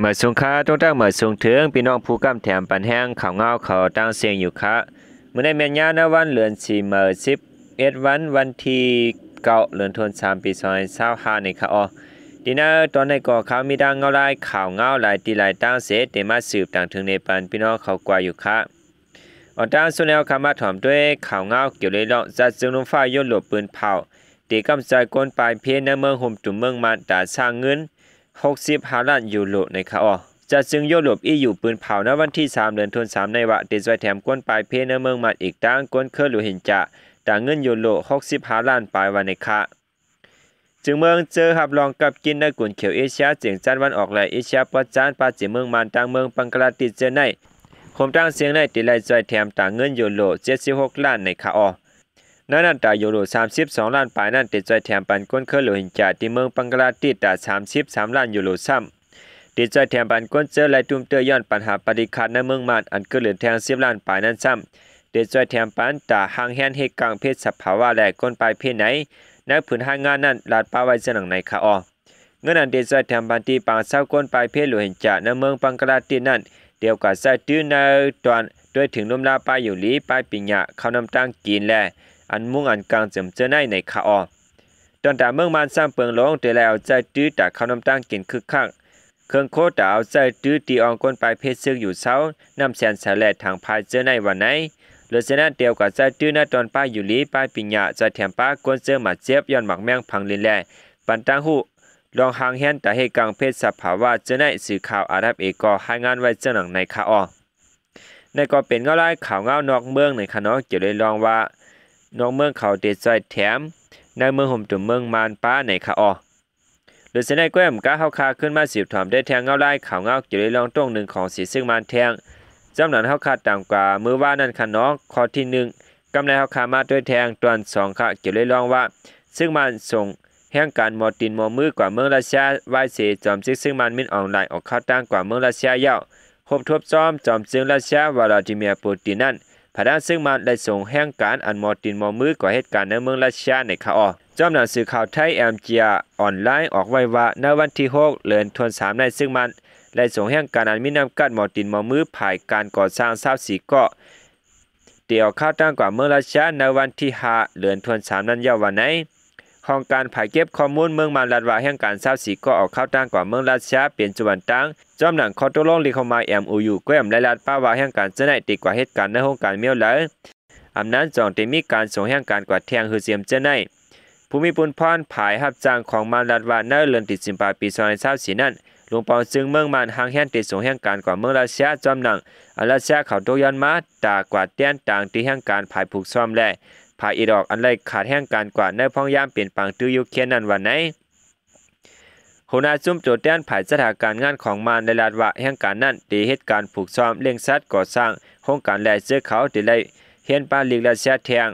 เหมือสูงค้าต้องตั้งเหมือสูงถึงพี่น้องผู้กำแถมปันแห้งข่าวเงาเขาตั้งเสียงอยู่ค่ะเมื่อในเมียนยาในวันเดือน4เหมือ11วันที่9เดือนธันวาคมปี2025ในค่ะดีนะตอนในก่อข่าวมีดังเงาลายข่าวเงาหลายตีหลายตั้งเสเตมาสืบต่างถึงในปันพี่น้องเขากว่าอยู่ค่ะตั้งส่วนแนวคำมาถอมด้วยข่าวเงาเกี่ยวเลยเราจัดจึงลงฟ้าย่นหลบปืนเผาตีกำจัดกลปลายเพียในเมืองห่มจุ่มเมืองมาตาสร้างเงิน65 ล้านยูโรในค่ะจะจึงโยหลบอยู่ปืนเผาในวันที่3เดือนธันวาคมในวะเดซอยแถมก้นปลายเพในเมืองมาอีกตั้งก้นเครือหลุหินจะต่างเงินยูโร65 ล้านปลายวันในค่ะจึงเมืองเจอหับรองกับกินในกลุ่นเขียวเอเชียเจียงจันวันออกไหลเอเชียปัจจานปาจิเมืองมันต่างเมืองปังกลาติเจอในคมตั้งเสียงในติไลจอยแถมต่างเงินยูโร76 ล้านในค่ะนั่นตายูโร32 ล้านปลายนั่นติดใจแถมปันก้นเครือหลุหินจะที่เมืองปังกลาติตา33 ล้านยูโรซ้ำติดใจแถมปันก้นเจอและตุ้มเตยย้อนปัญหาปฏิคัดในเมืองมันอันเกิดเหลือแทง10 ล้านปลายนั้นซ้ำติดใจแถมปันตาหางแฮนเหตุกลางเพศสภาวะและก้นปลายเพศไหนนักผืนหางานนั้นลาดป้าไว้เสนังในค่ะเงินอันติดใจแถมปันที่ปางเศร้าก้นปลายเพศหลุหินจะในเมืองปังกลาตินั้นเดียวกับใส่ตื้อในตอนด้วยถึงลมลาปลายอยู่ลีปลายปิญญาเข้านำตั้งกินและอันมุ่งอันกลางเจิมเจอในขาตอนแต่เมืองมันสร้างเปิงหลงแต่แล้วใจตื้อแต่เขานำตั้งกินคึกคักเครื่องโคตรเอาใจตื้อตีอองก้นปลายเพชรซึ่งอยู่เช้านำแสนสาแลทางพายเจอในวันไหนเหลือเสนาเดียวกับใจตื้อในตอนป้ายอยู่ลีป้ายปิญญาใจแถมป้าก้นเจอหมาเจ็บย้อนหมักแมงพังลินแลปันตังหูลองหางแฮนแต่ให้กลางเพศสภาวะเจอในสื่อข่าวอาหรับเอกให้งานไว้เจอหนังในขาในก็เป็นเงาไล่ข่าวเงานอกเมืองในคณะเกี่ยวเลยลองว่าน้องเมืองเขาเด็ดใจแถมในเมืองห่มตุ่มเมืองมานป้าในค่ะหรือเสนอแก้มก้าเข้าคาขึ้นมาสืบถอมได้แทงเงาไล่ข่าวเงาเกี่ยวเลยลองตรงหนึ่งของสีซึ่งมันแทงจำหนันเข้าคาต่ำกว่ามือว่านั่นค่ะน้องข้อที่1กำไรเข้าคามาด้วยแทงตอน2ค่ะเกี่ยวเลยลองว่าซึ่งมันส่งแห่งการมอตินมอมือกว่าเมืองรัสเซียไวเสจอมซึ่งมันมินออนไลน์ออกเข้าตั้งกว่าเมืองรัสเซียเย้าคบทบจอมซึ่งรัสเซียวลาดิเมียร์ปูตินนั้นพระด้านซึ่งมันได้ส่งแห่งการอันมอตินมอมือกว่าเหตุการณ์ในเมืองรัสเซียในข่าวจอมหนังสือข่าวไทยเจียออนไลน์ออกไว้ว่าในวันที่6เดือนธันวาคมในซึ่งมันได้ส่งแห่งการอันมีนำกัดมอตินมอมือภายการก่อสร้าง24เกาะเดี่ยวเข้าตั้งกว่าเมืองรัสเซียในวันที่5เดือนธันวาคมนั้นยาววันไหนห้องการผ่ายเก็บข้อมูลเมืองมันรัดว่าแห่งการ24ก็ออกเข้าตั้งกว่าเมืองรัสเซียเป็นจุบันตั้งจอมหนังคอตลงลีเข้ามาMOUแก้มและลาดป้าว่าแห่งการจะได้ติกว่าเหตุการณ์ในห้องการเมียวเลยอำนั้นจองได้มีการส่งแห่งการกว่าแทงหือเสียมเจในภูมิปุนพรผายรับจ้างของมันรัดว่าในเดือนสิงหาคมปี2024นั้นหลวงปอซึ่งเมืองมันหางแห่งติดส่งแห่งการกว่าเมืองรัสเซียจอมหนังรัสเซียเขาโตยันมาตากว่าเตี้ยนต่างที่แห่งการผายผูกซ้อมและผายอีดอกอันไรขาดแห่งการกว่าในพ้องยามเปลี่ยนปังตื้อยุเคียนนั้นวันไหนหัวหน้าจุ่มโจทย์แดนผายสถานการงานของมันในลาดว่าแห่งการนั้นตีเหตุการณ์ผูกซ้อมเลี้ยงสัตว์ก่อสร้างโครงการแลเสื้อเขาตีไลเฮียนปาลีกรัสเซียแทง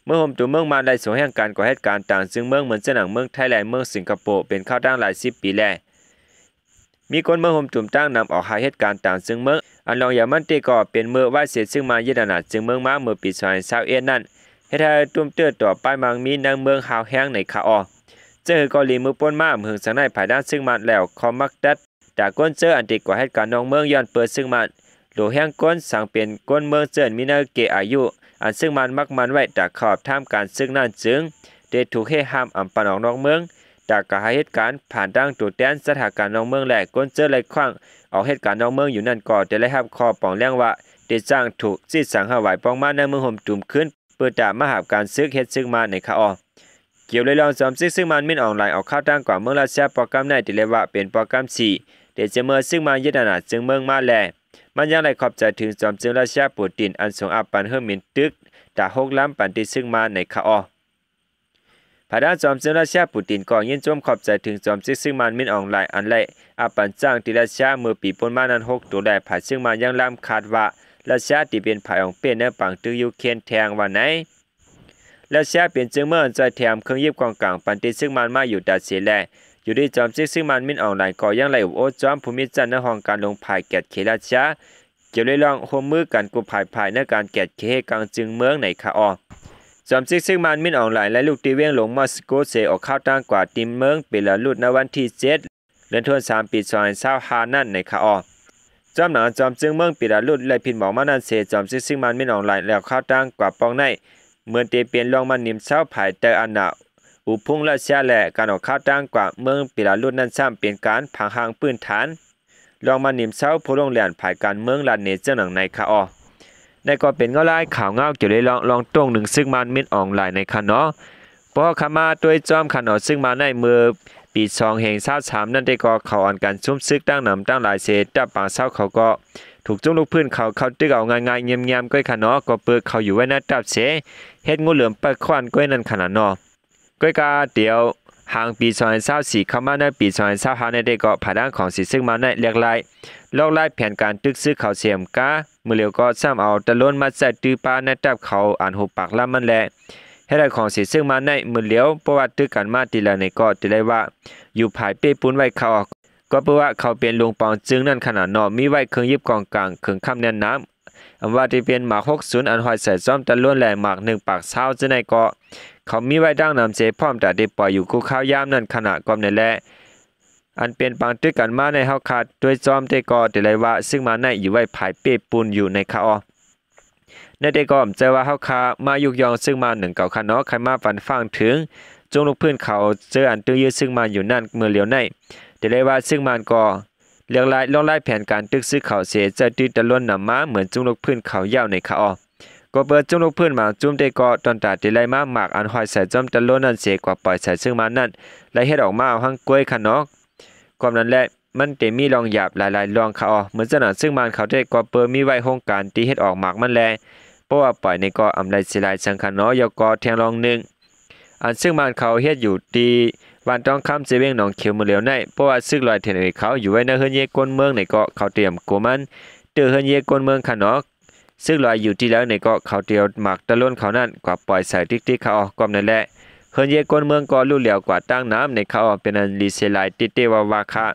เมื่อห่มตัวเมืองมันได้ส่งแห่งการก่อเหตุการณ์ต่างซึ่งเมืองเหมือนเสนังเมืองไทยและเมืองสิงคโปร์เป็นข้าวตั้งหลาย10 ปีแล้วมีคนเมืองห่มตุ่มตั้งนำออกหาเหตุการณ์ต่างซึ่งเมืองอันลองอย่ามันตีก่อเป็นเมื่อว่าเสียซึ่งมายึดอำนาจซึ่งเมืองมาเมื่อปี2021นั้นเฮ็ดให้ตุ้มเตื้อต่อไปมังมีในเมืองหาวแห้งในขาเจอเกาหลีมือป้นมาเมืองสังในภายด้านซึ่งมันแล้วคอมักดัดแต่ก้นเจออันติกว่าเหตุการณ์น้องเมืองย้อนเปิดซึ่งมันโหลแห้งก้นสั่งเป็นก้นเมืองเจินมีนาเกอายุอันซึ่งมันมักมันไว้แต่ขอบท่ามการซึ่งนั่นจึงได้ถูกให้ห้ามอำปานออกนอกเมืองแต่กเหตุการณ์ผ่านดังตัวแดนสถานการณ์น้องเมืองแหลกก้นเจอไหลคว้างออกเหตุการณ์น้องเมืองอยู่นั่นก่อจะได้รับคอป่องเลี้ยงว่าได้จ้างถูกซีสังหาไหวปองมาในเมืองห่มตุ่มขึ้นเปิดด่ามหาการซึกเฮ็ดซึกมาในขาเกี่ยวเลยลองจอมซึกซึ่งมันมินออนไลน์ออกเข้าตั้งกว่าเมืองรัสเซียโปรแกรมในที่เรียกว่าเป็นโปรแกรม4เดี๋ยวจะเมื่อซึ่งมันยึดอำนาจซึ่งเมืองมาแลมันยังได้ขอบใจถึงจอมจึงรัสเซียปูตินอันทรงอัปปันเฮมินตึกแต่6 ล้ำปันที่ซึ่งมาในขาภายด้านจอมจึงรัสเซียปูตินก็ยินโจมขอบใจถึงจอมซึกซึ่งมันมินออนไลน์อันไล่อัปปันจ้างที่รัสเซียเมื่อปีปนมานั้น6ตัวแลผ่านซึ่งมันยังล้ำคาดว่ารัสเซียที่เป็นภายของเป็นในปังตื้อยูเครนแทงวันไหนรัสเซียเป็นจึงเมื่อใจแถมเครื่องยิบกองกลางปันติซึ่งมันมาอยู่ดัดเสียแลอยู่ที่จอมซึ่งมันมินออนไลน์ก็ยังไหลโอจอมภูมิจันทร์ในห้องการลงภายแกดเขรัสเซียเกี่ยวเลยลองร่วมมือกันกุภายในการแกดเขกลางจึงเมืองในขาจอมซึ่งมันมินออนไลน์และลูกตีเวียงหลงมอสโกเซออกเข้าตั้งกว่าทีมเมืองเปลารุดในวันที่7 เดือนธันวาคมปี2025นั่นในค่ะจอมหนังจอมจึงเมืองปีดาลุดและพินหมอกมานั่นเสจอมซึ่งมันไม่ออนไลน์แล้วเข้าตั้งกว่าปองในเหมือนเตเปลี่ยนลองมันนิมเช้าภายแต่อันน่ะอุพุ่งและเสียแหละการออกข้าวตั้งกว่าเมืองปีดาลุดนั้นซ้ำเป็นการพังหางปืนฐานลองมันนิมเช้าผู้ลงแหลนภายการเมืองลานเนเจอร์หนังในค่ะในก็เป็นเงาลายข่าวเงาเกี่ยวกับลองตรงหนึ่งซึ่งมันมิดออนไลน์ในค่ะเนาะพอขามาด้วยจอมขนอซึ่งมาในมือปี2/23นั่นได้ก็เขาอันการซุ่มซึกตั้งนำตั้งหลายเศษดับปางเศร้าเขาก็ถูกจุ้งลูกพื้นเขาตึกเอาง่ายๆเงียบๆก้อยขนอก็เปิดเขาอยู่ไว้นะดับเสเฮ็ดงูเหลือมเปิดควันก้อยนั่นขนาดเนาะก้อยกาเดียวห่างปี2024เข้ามาในปี2025ในได้ก็ผ่าด้านของสิซึ่งมาในเรียกลายลอกลายแผนการตึกซื้อเขาเสียมกาเมื่อเร็วก็ซ้ำเอาตะล้นมาใส่ตื้อปาในดับเขาอ่านหุบปากล่ำมันแลให้ได้ของสิซึ่งมาในมือเลี้ยวประวัติตึกกันมาทีละในก็จะได้ว่าอยู่ภายเป้ปุ้นไว้เขาก็เพราะว่าเขาเป็นลุงปองจึงนั่นขนาดนอมีไว้เครื่องยิบกองกลางเครื่องคำแน่นน้ำว่าที่เป็นหมาก60อันหอยใส่ซ้อมตะล้วนแหลหมาก1ปากเช้าจะในก็เขามีไว้ดั้งนำเจพร้อมแต่ได้ปล่อยอยู่คู่ข้าวยามนั่นขณะก็ในแลอันเป็นปางตึกกันมาในเฮาขาดด้วยจอมได้ก็จะได้ว่าซึ่งมาในอยู่ไว้ภายเป้ปุ้นอยู่ในคาในได้ก็เจอว่าเฮาคามายุกยองซึ่งมา1เก่าคันเนาะใครมาฝันฟังถึงจงลูกพื้นเขาเจออันตื้อยื้อซึ่งมาอยู่นั่นเมื่อเหลียวในจะได้ว่าซึ่งมันก็เรียงรายลองไล่แผนการตึกซื้อเขาเสียจะดื้อตะล้นนำมาเหมือนจงลูกพื้นเขายาวในคาก็เปิดจงลูกพื้นมาจุ่มได้ก็ตอนตาจะไล่มาหมากอันหอยใส่จอมตะล้นนั่นเสียกว่าปล่อยใส่ซึ่งมันนั่นไล่เฮ็ดออกมาเอาหังกล้วยคันเนาะความนั้นแหละมันเตมีลองหยาบหลายๆลองคาเหมือนจะหนาซึ่งมันเขาได้ก็เปิดมีไว้โครงการที่เฮ็ดออกหมากมันแลเพราะว่าปล่อยในก็อำไลสิลายสังคันเนาะยกอแทงรองหนึ่งอันซึ่งมันเขาเฮ็ดอยู่ที่วันต้องคำเจเวงหนองเขียวมือเหลียวในเพราะว่าซึ่งลอยเทนเขาอยู่ไว้ในเฮือนเยกวนเมืองในก็เขาเตรียมกูมันเตือเฮือนเยกวนเมืองคันเนาะซึ่งลอยอยู่ที่แล้วในก็เขาเตรียมหมักตะล้นเขานั่นกว่าปล่อยใส่ติ๊กๆเขาก็นั่นแหละเฮือนเยกวนเมืองก็รู้เหลียวกว่าตั้งน้ำในเขาเป็นอันลีเซลายติเตวาวาคะ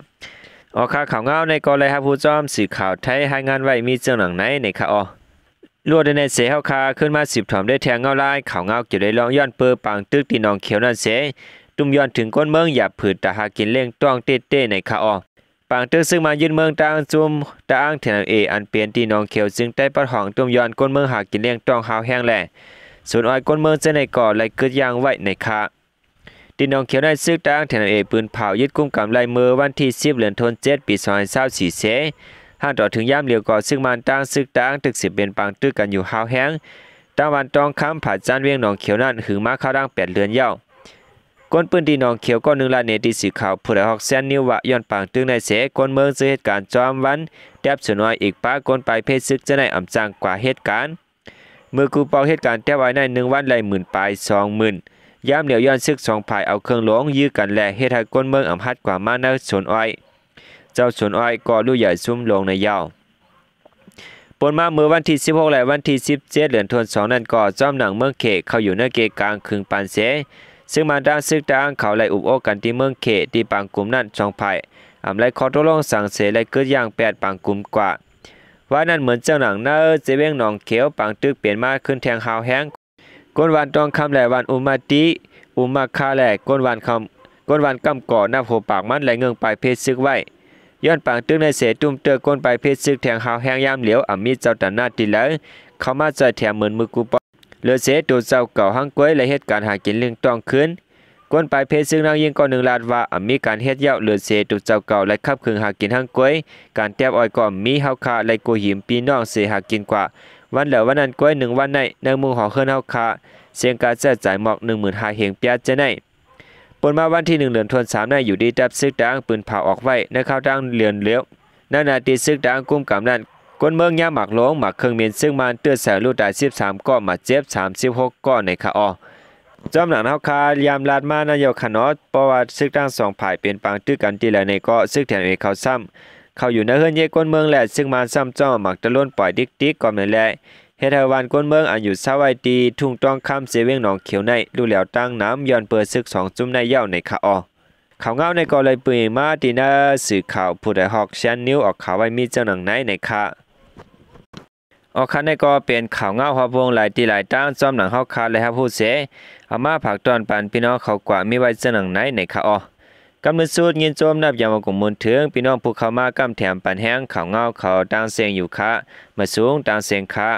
ค่าข่าวเงาในก็เลยครับผู้จอมสื่อข่าวไทยให้งานไว้มีเจ้าหนังไหนในค่ะลวดในเสเฮาคาขึ้นมา10ถอมได้แทงเงาลายข่าวเงาเกี่ยวได้ลองย้อนเปอปางตึกตีนองเขียวนั่นเสตุ้มย้อนถึงก้นเมืองอย่าผืดตาหากินเล่งต้องเต้ๆในค่ะปางตึกซึ่งมายืนเมืองตางจุมตาอ้างเทนอันเปลี่ยนตีนองเขียวซึ่งได้ปัดห้องตุ้มย้อนก้นเมืองหากินเล่งต้องหาวแห้งแหล่ส่วนอ้อยก้นเมืองจะในก่อไหลเกิดยางไว้ในค่ะตีนองเขียวได้ซึ่งตาอ้างเทนปืนเผายึดกุมกำไลมือวันที่10เดือนธันวาคมปี2024เสห้างต่อถึงย่ามเหลียวก่อซึ่งมันตั้งซึกตั้งตึก10เป็นปางตึกกันอยู่หาวแห้งตั้งวันตองค้ำผ่าจานเวียงหนองเขียวนั่นหึงมาเข้าดัง8เดือนเย้าก้นปืนที่หนองเขียวก็1ล้านเนติสื่อข่าวผู้ใดฮอกแซนนิวว่าย้อนปางตึกในเสก้นเมืองเจอเหตุการณ์จอมวันแทบสุดน้อยอีกป้าก้นไปเพศซึกจะได้อำจังกว่าเหตุการณ์เมื่อกูเป่าเหตุการณ์แทบไว้ใน1วันไหล10,000ปลาย20,000ย่ามเหลียวย้อนซึก2ภายเอาเครื่องหลวงยื้อกันแลเฮ็ดให้ก้นเมืองอำหัดกว่ามาในสวนอ้อยเจ้าสวนอ้อยก็รู้ใหญ่ซุ่มลงในยาวปนมาเมื่อวันที่16และวันที่17เดือนธันวาคมนั่นก็จอมหนังเมืองเขเขาอยู่ในเกกลางคึงปานเสซึ่งมาด้านซึกด้านเขาไล่อุบโอกันที่เมืองเขที่ปางกลุ่มนั่น2ภายอำไลขอตกลงสั่งเสไล่เกิดอย่าง8ปางกลุ่มกว่าว่านั่นเหมือนเจ้าหนังเนอเจเวงหนองเขียวปางตึกเปลี่ยนมาขึ้นแทงหาวแห้งก้นวันต้องคำแหล่วันอุมาติอุมาคาแหล่ก้นวันกำก่อหน้าโผปากมันไหลเงืองไปเพชรซึกไว้ย้อนปางตึกในเสตุ้มเตอก้นไปเพชรซึกแทงหาวแห้งยามเหลียวมีเจ้าตันหน้าตีแล้วเขามาใจแถมเหมือนมือกูปเหลือเสตัวเจ้าเก่าหังก้วยและเหตุการณ์หากินเลี้ยงต้องขึ้นก้นไปเพชรซึกนางยิงก็1ล้านว่ามีการเฮ็ดเย้าเหลือเสตัวเจ้าเก่าและขับคืนหากินหังก้วยการแทบอ้อยก็มีเฮาคาและโกหิมปีน้องเสหากินกว่าวันเหลือวันนั้นก้วย1วันในมุงหอเฮือนเฮาคาเสียงการแจ้จ่ายหมอก 15,000 เหงเปียจะในปนมาวันที่1เดือนธันวาคมในอยู่ดีดับซึกดังปืนเผาออกไว้ในข้าวดังเลือนเลี้ยวนานาตีซึกดังกุมกำนั้นก้นเมืองยาหมักหลงหมักเครื่องเมียนซึ่งมันเตื้อแสลูกได้13ก้อนมาเจ็บ36ก้อนในคาจอมหนังเฮาคายามลาดมานายกขนอดประวัติซึกดัง2ฝ่ายเป็นปางตึกกันที่แล้วในก็ซึกแถวเขาซ้ำเขาอยู่ในเฮือนเยก้นเมืองแหละซึ่งมันซ้ำจ้อหมักตะล้นปล่อยดิกๆก่อนนั่นแหละเฮทวันก้นเมืองอายุสวัยดีทุ่งต้องคำเสเวงหนองเขียวในดูแล้วตั้งน้ำย้อนเปิดซึก2จุ่มในเย้าในคาข่าวเงาในก็เลยปืนมาตีหน้าสื่อข่าวผู้ใดฮอกแชนนิวออกข่าวไว้มีเจ้าหนังไหนในคาคันในก็เป็นข่าวเงาฮอบวงหลายตีหลายตั้งจอมหนังเฮาคาและครับผู้เสอามาผักตอนปันพี่น้องเขากว่ามีไว้เจ้าหนังไหนในคา กำมือสูดยินโจมนับยามกงมุนถึงพี่น้องผู้เข้ามากำแถมปันแห้งข่าวเงาเขาต่างเสียงอยู่คะมาสูงต่างเสียงคะ